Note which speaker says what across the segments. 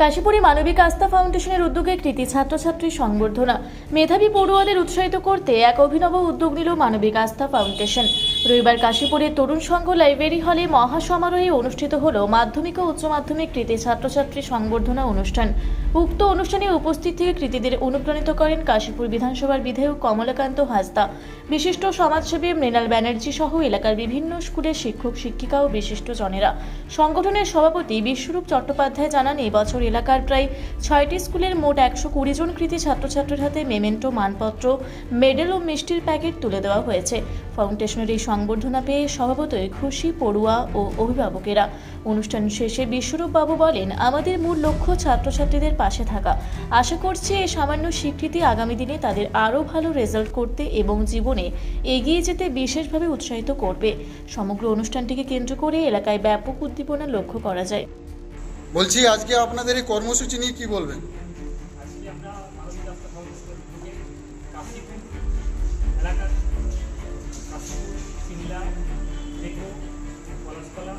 Speaker 1: কাশীপুরে মানবিক আস্থা ফাউন্ডেশনের উদ্যোগে কৃতি ছাত্রছাত্রী সংবর্ধনা। মেধাবী পড়ুয়াদের উৎসাহিত করতে এক অভিনব উদ্যোগ নিল মানবিক আস্থা ফাউন্ডেশন। রবিবার কাশীপুরের তরুণ সংঘ লাইব্রেরি হলে মহাসমারোহে অনুষ্ঠিত হল মাধ্যমিক ও উচ্চ মাধ্যমিক কৃতি ছাত্রছাত্রী সংবর্ধনা অনুষ্ঠান। উক্ত অনুষ্ঠানে উপস্থিত থেকে কৃতিদের অনুপ্রাণিত করেন কাশীপুর বিধানসভার বিধায়ক কমলাকান্ত হাসদা, বিশিষ্ট সমাজসেবী মৃণাল ব্যানার্জি সহ এলাকার বিভিন্ন স্কুলের শিক্ষক শিক্ষিকা ও বিশিষ্টজনেরা। সংগঠনের সভাপতি বিশ্বরূপ চট্টোপাধ্যায় জানান, এবছর এলাকার প্রায় 6টি স্কুলের মোট 120 জন কৃতি ছাত্রছাত্রীর হাতে মেমেন্টো, মানপত্র, মেডেল ও মিষ্টির প্যাকেট তুলে দেওয়া হয়েছে। ফাউন্ডেশনের এই সংবর্ধনা পেয়ে স্বভাবতই খুশি পড়ুয়া ও অভিভাবকেরা। অনুষ্ঠান শেষে বিশ্বরূপ বাবু বলেন, আমাদের মূল লক্ষ্য ছাত্রছাত্রীদের পাশে থাকা। আশা করছি এই সামান্য স্বীকৃতি আগামী দিনে তাদের আরও ভালো রেজাল্ট করতে এবং জীবনে এগিয়ে যেতে বিশেষভাবে উৎসাহিত করবে। সমগ্র অনুষ্ঠানটিকে কেন্দ্র করে এলাকায় ব্যাপক উদ্দীপনা লক্ষ্য করা যায়।
Speaker 2: বলছি, আজকে আপনাদের এই কর্মসূচি নিয়ে কি বলবেন?
Speaker 3: আজকে আমরা মানবিক আস্থা ফাউন্ডেশনের উদ্যোগে কাশীপুর এলাকার কাশীপুর, সিমলা, টেকো, পলাশতলা,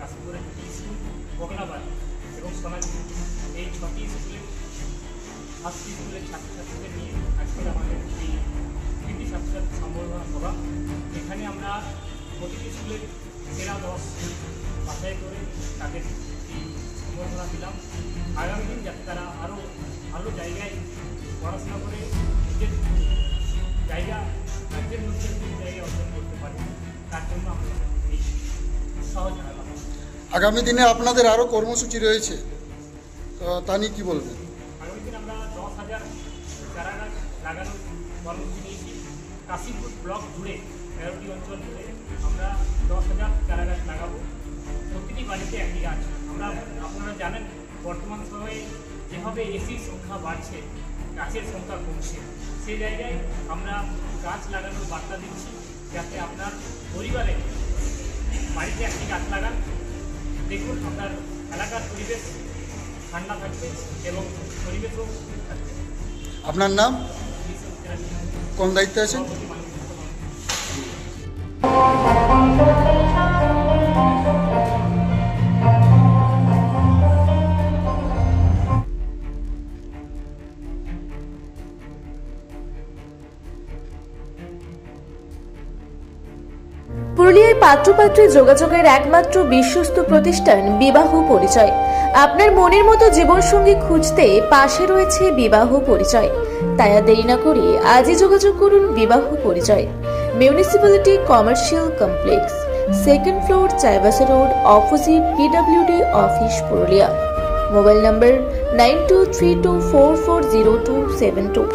Speaker 3: কাশীপুরের স্কুল, বগনাবাদ এবং সোনাঝুরি, এই 6টি স্কুলের 7টি স্কুলের ছাত্রছাত্রীদের নিয়ে আজকে আমাদের এই কৃতি ছাত্রছাত্রী সম্বর্ধনা সভা। এখানে আমরা প্রতিটি স্কুলের সেরা 10 বাছাই করে তাদের এই সম্বর্ধনা দিলাম। আগামী দিন যাতে তারা আরও ভালো জায়গায় পড়াশোনা করে নিজের জায়গা রাজ্যের মধ্যে জায়গায় অর্জন করতে পারে, তার জন্য আমরা এই উৎসাহ জানালাম।
Speaker 2: আগামী দিনে আপনাদের আরও কর্মসূচি রয়েছে, তো তা নিয়ে কী বলবেন?
Speaker 3: আগামী দিন আমরা 10,000 চারা গাছ লাগানোর কর্মসূচি নিয়েছি। কাশীপুর ব্লক জুড়ে 13টি অঞ্চল জুড়ে আমরা 10,000 চারা গাছ লাগাবো। প্রতিটি বাড়িতে একটি গাছ। আপনারা জানেন, বর্তমান সময়ে যেভাবে এসির সংখ্যা বাড়ছে, গাছের সংখ্যা কমছে, সেই জায়গায় আমরা গাছ লাগানোর বার্তা দিচ্ছি, যাতে আপনার পরিবারে বাড়িতে একটি গাছ লাগান। দেখুন, আপনার এলাকার পরিবেশ ঠান্ডা থাকবে এবং পরিবেশও থাকবে।
Speaker 2: আপনার নাম, কোন দায়িত্বে আছেন?
Speaker 1: পুরুলিয়ার পাত্রপাত্রী যোগাযোগের একমাত্র বিশ্বস্ত প্রতিষ্ঠান বিবাহ পরিচয়। আপনার মনের মতো জীবনসঙ্গী খুঁজতে পাশে রয়েছে বিবাহ পরিচয়। তাই আর দেরি না করে আজই যোগাযোগ করুন বিবাহ পরিচয়। Municipality commercial complex, 2nd floor, Chaibasa road, opposite PWD office, Purulia. Mobile নম্বর 9232440272।